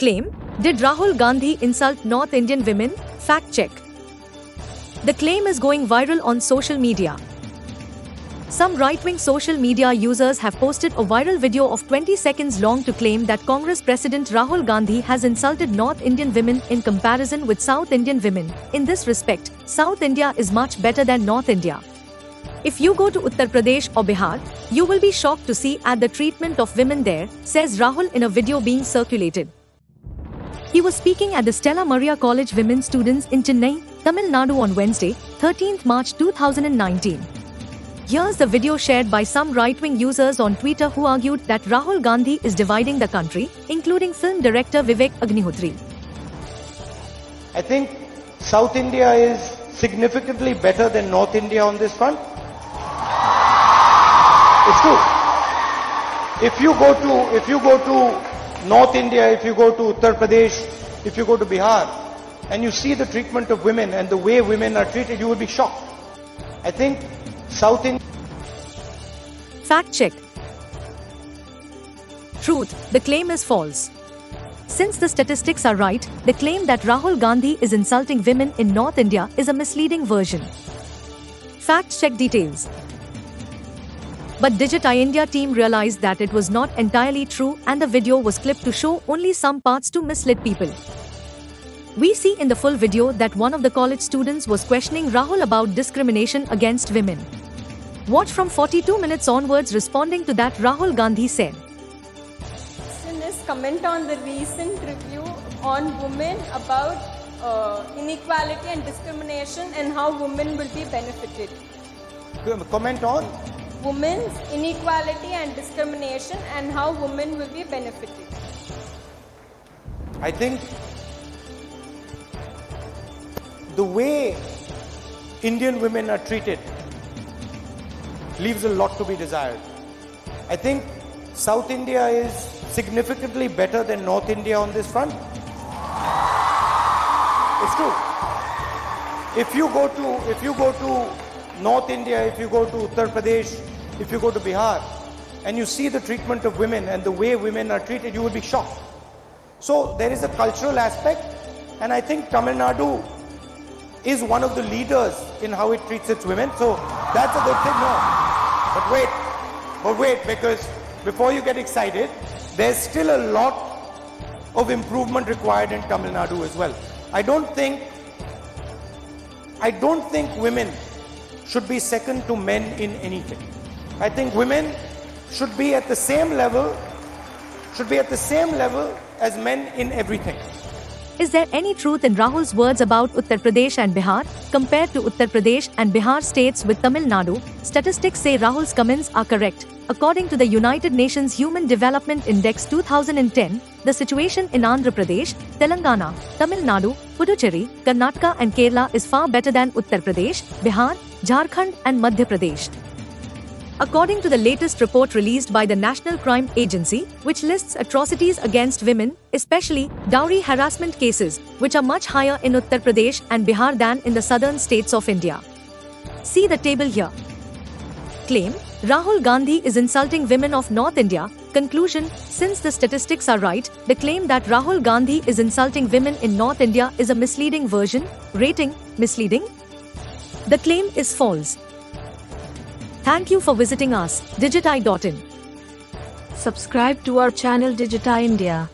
Claim: Did Rahul Gandhi insult North Indian women? Fact check. The claim is going viral on social media. Some right-wing social media users have posted a viral video of 20 seconds long to claim that Congress President Rahul Gandhi has insulted North Indian women in comparison with South Indian women. In this respect, South India is much better than North India. If you go to Uttar Pradesh or Bihar, you will be shocked to see at the treatment of women there, says Rahul in a video being circulated. He was speaking at the Stella Maria College Women Students in Chennai, Tamil Nadu on Wednesday, 13th March 2019. Here's the video shared by some right-wing users on Twitter who argued that Rahul Gandhi is dividing the country, including film director Vivek Agnihotri. I think South India is significantly better than North India on this front. It's true. If you go to North India, if you go to Uttar Pradesh, if you go to Bihar, and you see the treatment of women and the way women are treated, you will be shocked. I think South India. Fact check. Truth: the claim is false. Since the statistics are right, the claim that Rahul Gandhi is insulting women in North India is a misleading version. Fact check details. But Digit India team realized that it was not entirely true and the video was clipped to show only some parts to mislead people. We see in the full video that one of the college students was questioning Rahul about discrimination against women. Watch from 42 minutes onwards. Responding to that, Rahul Gandhi said, Comment on the recent review on women about inequality and discrimination and how women will be benefited. Comment on? Women's inequality and discrimination and how women will be benefited. I think the way Indian women are treated leaves a lot to be desired. I think South India is significantly better than North India on this front. It's true. If you go to North India, if you go to Uttar Pradesh, if you go to Bihar, and you see the treatment of women and the way women are treated, you will be shocked. So there is a cultural aspect, and I think Tamil Nadu is one of the leaders in how it treats its women. So that's a good thing, no. But wait, because before you get excited, there's still a lot of improvement required in Tamil Nadu as well. I don't think women should be second to men in anything. I think women should be at the same level as men in everything. Is there any truth in Rahul's words about Uttar Pradesh and Bihar? Compared to Uttar Pradesh and Bihar states with Tamil Nadu, statistics say Rahul's comments are correct. According to the United Nations Human Development Index 2010, the situation in Andhra Pradesh, Telangana, Tamil Nadu, Puducherry, Karnataka and Kerala is far better than Uttar Pradesh, Bihar, Jharkhand and Madhya Pradesh. According to the latest report released by the National Crime Agency, which lists atrocities against women, especially dowry harassment cases, which are much higher in Uttar Pradesh and Bihar than in the southern states of India. See the table here. Claim: Rahul Gandhi is insulting women of North India. Conclusion: since the statistics are right, the claim that Rahul Gandhi is insulting women in North India is a misleading version. Rating: misleading. The claim is false. Thank you for visiting us, Digiti.in. Subscribe to our channel Digiti India.